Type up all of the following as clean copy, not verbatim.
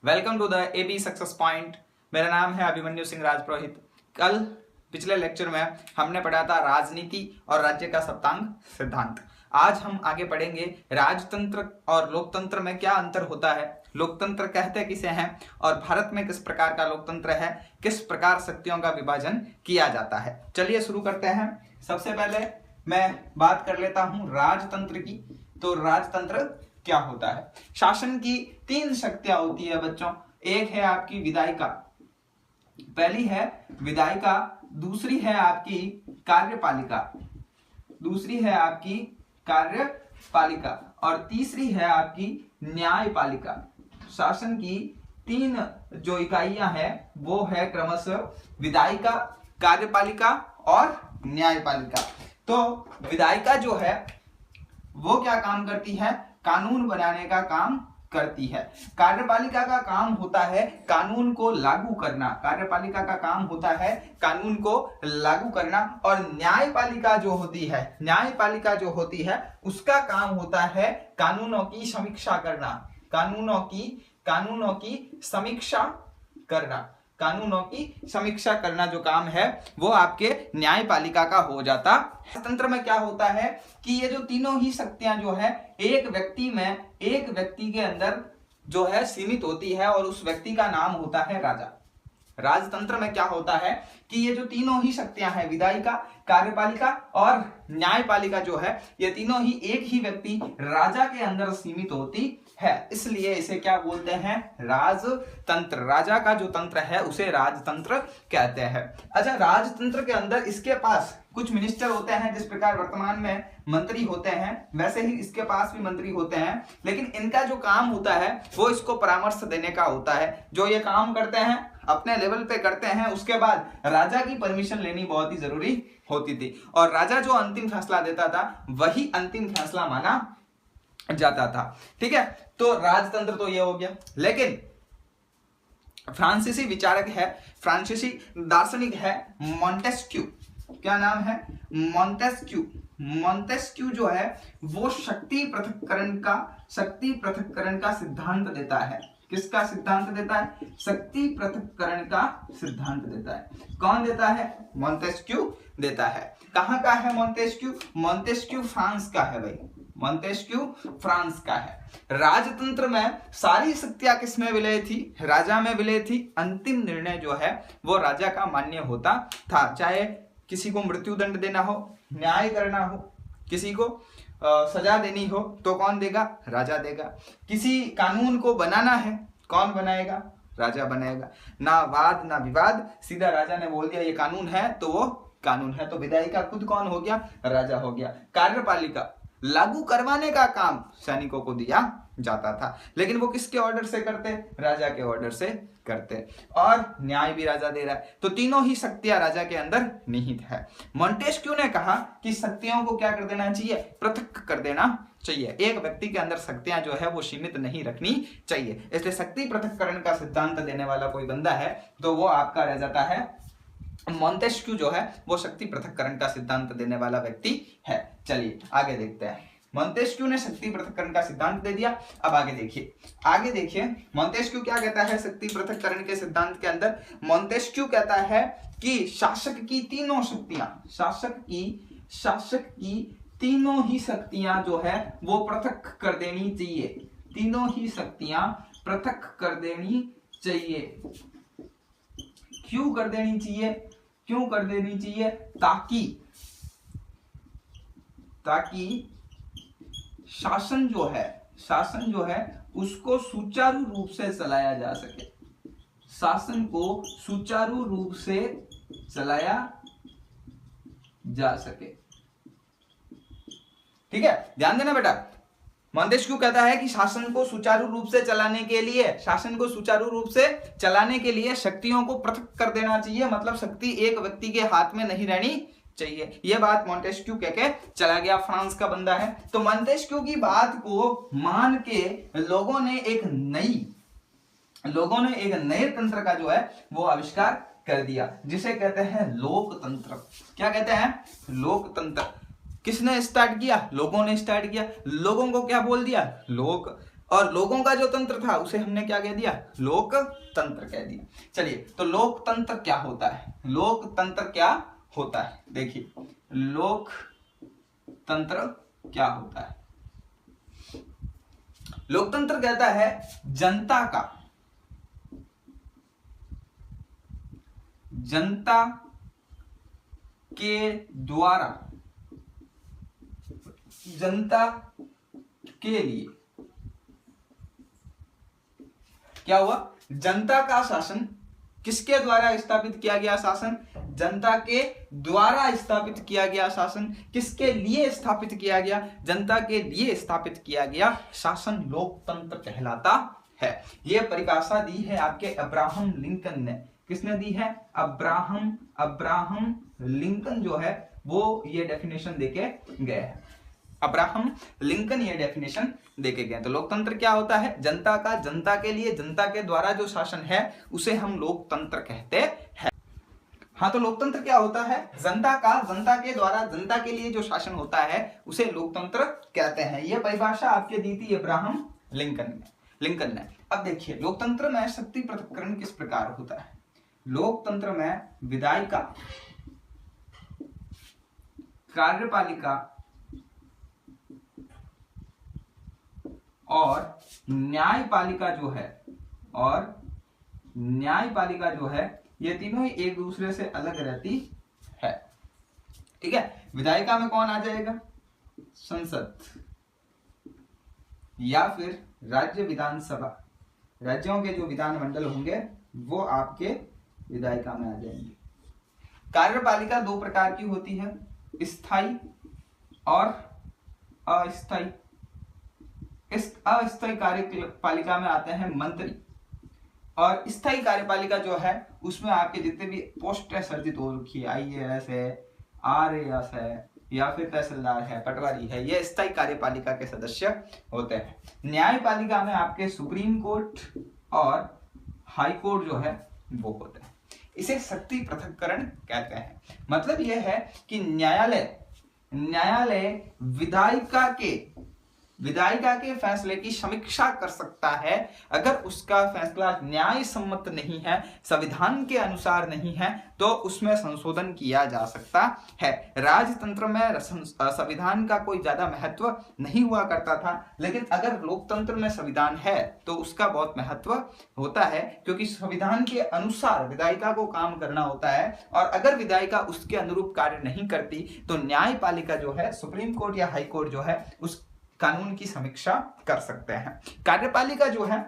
Welcome to the A B success point. मेरा नाम है अभिमन्यु सिंह राजपुरोहित। कल पिछले लेक्चर में हमने पढ़ा था राजनीति और राज्य का सप्तांग सिद्धांत। आज हम आगे पढ़ेंगे राजतंत्र और लोकतंत्र में क्या अंतर होता है, लोकतंत्र कहते किसे हैं और भारत में किस प्रकार का लोकतंत्र है, किस प्रकार शक्तियों का विभाजन किया जाता है। चलिए शुरू करते हैं। सबसे पहले मैं बात कर लेता हूं राजतंत्र की। तो राजतंत्र क्या होता है? शासन की तीन शक्तियां होती है बच्चों। एक है आपकी विधायिका, पहली है विधायिका, दूसरी है आपकी कार्यपालिका, और तीसरी है आपकी न्यायपालिका। शासन की तीन जो इकाइयां हैं वो है क्रमशः विधायिका, कार्यपालिका और न्यायपालिका। तो विधायिका जो है वो क्या काम करती है? कानून बनाने का काम करती है। कार्यपालिका का काम होता है कानून को लागू करना, और न्यायपालिका जो होती है उसका काम होता है कानूनों की समीक्षा करना जो काम है वो आपके न्यायपालिका का हो जाता। तंत्र में क्या होता है कि ये जो तीनों ही शक्तियां जो है एक व्यक्ति के अंदर जो है सीमित होती है और उस व्यक्ति का नाम होता है राजा। राजतंत्र में क्या होता है कि ये जो तीनों ही शक्तियां हैं विधायिका, कार्यपालिका और न्यायपालिका जो है ये तीनों ही एक ही व्यक्ति राजा के अंदर सीमित होती है, इसलिए इसे क्या बोलते हैं? राजतंत्र। राजा का जो तंत्र है उसे राजतंत्र कहते हैं। अच्छा, राजतंत्र के अंदर इसके पास कुछ मिनिस्टर होते हैं, जिस प्रकार वर्तमान में मंत्री होते हैं वैसे ही इसके पास भी मंत्री होते हैं, लेकिन इनका जो काम होता है वो इसको परामर्श देने का होता है। जो ये काम करते हैं अपने लेवल पे करते हैं, उसके बाद राजा की परमिशन लेनी बहुत ही जरूरी होती थी और राजा जो अंतिम फैसला देता था वही अंतिम फैसला माना जाता था। ठीक है, तो राजतंत्र तो ये हो गया। लेकिन फ्रांसीसी विचारक है, फ्रांसीसी दार्शनिक है मॉन्टेस्क्यू। क्या नाम है? मॉन्टेस्क्यू जो है वो शक्ति पृथक्करण का सिद्धांत देता है। किसका सिद्धांत देता है? शक्ति पृथक्करण का सिद्धांत देता है। कौन देता है? मॉन्टेस्क्यू देता है। कहां का है मॉन्टेस्क्यू? मॉन्टेस्क्यू फ्रांस का है भाई, फ्रांस का है। राजतंत्र में सारी शक्तियां किसमें विलय थी? राजा में विलय थी। अंतिम निर्णय जो है वो राजा का मान्य होता था। चाहे किसी को मृत्यु दंड देना हो, न्याय करना हो, किसी को सजा देनी हो तो कौन देगा? राजा देगा। किसी कानून को बनाना है, कौन बनाएगा? राजा बनाएगा। ना वाद ना विवाद, सीधा राजा ने बोल दिया ये कानून है तो वो कानून है। तो विधायिका खुद कौन हो गया? राजा हो गया। कार्यपालिका लागू करवाने का काम सैनिकों को दिया जाता था, लेकिन वो किसके ऑर्डर से करते? राजा के ऑर्डर से करते। और न्याय भी राजा दे रहा है। तो तीनों ही शक्तियां राजा के अंदर निहित है। मॉन्टेस्क्यू ने कहा कि शक्तियों को क्या कर देना चाहिए? पृथक कर देना चाहिए। एक व्यक्ति के अंदर शक्तियां जो है वो सीमित नहीं रखनी चाहिए। इसलिए शक्ति पृथक्करण का सिद्धांत देने वाला कोई बंदा है तो वो आपका रह जाता है मॉन्टेस्क्यू जो है वो शक्ति पृथक्करण का सिद्धांत देने वाला व्यक्ति है। चलिए आगे देखते हैं। मॉन्टेस्क्यू ने शक्ति पृथक्करण का सिद्धांत दे दिया। अब आगे देखिए मॉन्टेस्क्यू क्या कहता है शक्ति पृथक्करण के सिद्धांत के अंदर? मॉन्टेस्क्यू कहता है कि शासक की तीनों ही शक्तियां जो है वो पृथक कर देनी चाहिए। तीनों ही शक्तियां पृथक कर देनी चाहिए। क्यों कर देनी चाहिए? ताकि शासन जो है उसको सुचारू रूप से चलाया जा सके। शासन को सुचारू रूप से चलाया जा सके। ठीक है, ध्यान देना बेटा। मॉन्टेस्क्यू कहता है कि शासन को सुचारू रूप से चलाने के लिए शक्तियों को पृथक कर देना चाहिए। मतलब शक्ति एक व्यक्ति के हाथ में नहीं रहनी चाहिए। यह बात मॉन्टेस्क्यू कह के चला गया, फ्रांस का बंदा है। तो मॉन्टेस्क्यू की बात को मान के लोगों ने एक नए तंत्र का जो है वो आविष्कार कर दिया, जिसे कहते हैं लोकतंत्र। क्या कहते हैं? लोकतंत्र। किसने स्टार्ट किया? लोगों ने स्टार्ट किया। लोगों को क्या बोल दिया? लोग। और लोगों का जो तंत्र था उसे हमने क्या कह दिया, लोकतंत्र कह दिया। चलिए, तो लोकतंत्र क्या होता है, लोकतंत्र क्या होता है, देखिए लोकतंत्र क्या होता है। लोकतंत्र कहता है जनता के द्वारा, जनता के लिए क्या हुआ, जनता का शासन, किसके द्वारा स्थापित किया गया शासन, जनता के द्वारा स्थापित किया गया शासन, किसके लिए स्थापित किया गया, जनता के लिए स्थापित किया गया शासन लोकतंत्र कहलाता है। यह परिभाषा दी है आपके अब्राहम लिंकन ने। किसने दी है, अब्राहम लिंकन जो है वो ये डेफिनेशन देके गए हैं, अब्राहम लिंकन ये डेफिनेशन देके गए। तो लोकतंत्र क्या होता है, जनता का, जनता के लिए, जनता के द्वारा जो शासन है उसे हम लोकतंत्र कहते हैं। हाँ, तो लोकतंत्र क्या होता है, जनता का, जनता के द्वारा, जनता के लिए जो शासन होता है उसे लोकतंत्र कहते हैं। यह परिभाषा आपके दी थी अब्राहम लिंकन ने। अब देखिए लोकतंत्र में शक्ति पृथक्करण किस प्रकार होता है। लोकतंत्र में विधायिका, कार्यपालिका और न्यायपालिका जो है ये तीनों ही एक दूसरे से अलग रहती है। ठीक है, विधायिका में कौन आ जाएगा, संसद या फिर राज्य विधानसभा, राज्यों के जो विधानमंडल होंगे वो आपके विधायिका में आ जाएंगे। कार्यपालिका दो प्रकार की होती है, स्थायी और अस्थायी। इस अस्थायी कार्यपालिका में आते हैं मंत्री, और स्थायी कार्यपालिका जो है उसमें आपके जितने भी पोस्टें सर्जित हो रखी है, IAS है, RAS है या फिर तहसीलदार है, पटवारी है, ये स्थायी कार्यपालिका के सदस्य होते हैं। न्यायपालिका में आपके सुप्रीम कोर्ट और हाई कोर्ट जो है वो होते हैं। इसे शक्ति पृथक्करण कहते हैं। मतलब यह है कि न्यायालय विधायिका के फैसले की समीक्षा कर सकता है। अगर उसका फैसला न्याय सम्मत नहीं है, संविधान के अनुसार नहीं है, तो उसमें संशोधन किया जा सकता है। राजतंत्र में संविधान का कोई ज्यादा महत्व नहीं हुआ करता था, लेकिन अगर लोकतंत्र में संविधान है तो उसका बहुत महत्व होता है, क्योंकि संविधान के अनुसार विधायिका को काम करना होता है, और अगर विधायिका उसके अनुरूप कार्य नहीं करती तो न्यायपालिका जो है, सुप्रीम कोर्ट या हाई कोर्ट जो है, उस कानून की समीक्षा कर सकते हैं। कार्यपालिका जो है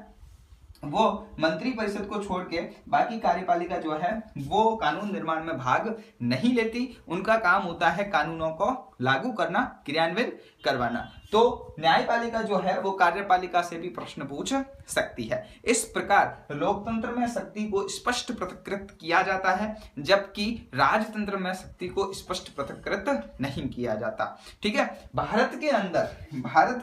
वो मंत्री परिषद को छोड़ के बाकी कार्यपालिका जो है वो कानून निर्माण में भाग नहीं लेती। उनका काम होता है कानूनों को लागू करना, क्रियान्वित करवाना। तो न्यायपालिका जो है वो कार्यपालिका से भी प्रश्न पूछ सकती है। इस प्रकार लोकतंत्र में शक्ति को स्पष्ट पृथक्कृत किया जाता है, जबकि राजतंत्र में शक्ति को स्पष्ट पृथक्कृत नहीं किया जाता। ठीक है, भारत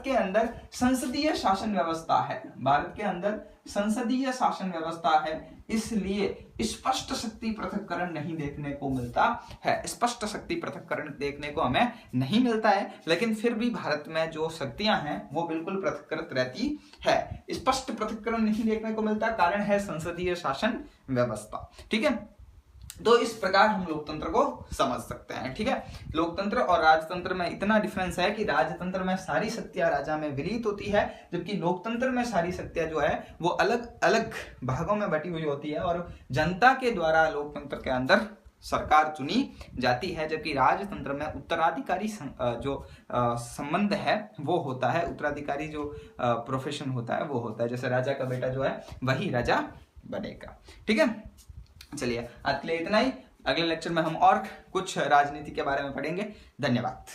के अंदर संसदीय शासन व्यवस्था है, भारत के अंदर संसदीय शासन व्यवस्था है, इसलिए स्पष्ट शक्ति पृथक्करण नहीं देखने को मिलता है। स्पष्ट शक्ति पृथक्करण देखने को हमें नहीं मिलता है, लेकिन फिर भी भारत में जो शक्तियां हैं वो बिल्कुल पृथक्कृत रहती है। स्पष्ट पृथक्करण नहीं देखने को मिलता, कारण है संसदीय शासन व्यवस्था। ठीक है, तो इस प्रकार हम लोकतंत्र को समझ सकते हैं। ठीक है, लोकतंत्र और राजतंत्र में इतना डिफरेंस है कि राजतंत्र में सारी शक्तियां राजा में विलीत होती है, जबकि लोकतंत्र में सारी शक्तियां जो है वो अलग अलग भागों में बटी हुई होती है, और जनता के द्वारा लोकतंत्र के अंदर सरकार चुनी जाती है, जबकि राजतंत्र में उत्तराधिकारी जो संबंध है वो होता है, उत्तराधिकारी जो प्रोफेशन होता है वो होता है। जैसे राजा का बेटा जो है वही राजा बनेगा। ठीक है, चलिए आज के लिए इतना ही। अगले लेक्चर में हम और कुछ राजनीति के बारे में पढ़ेंगे। धन्यवाद।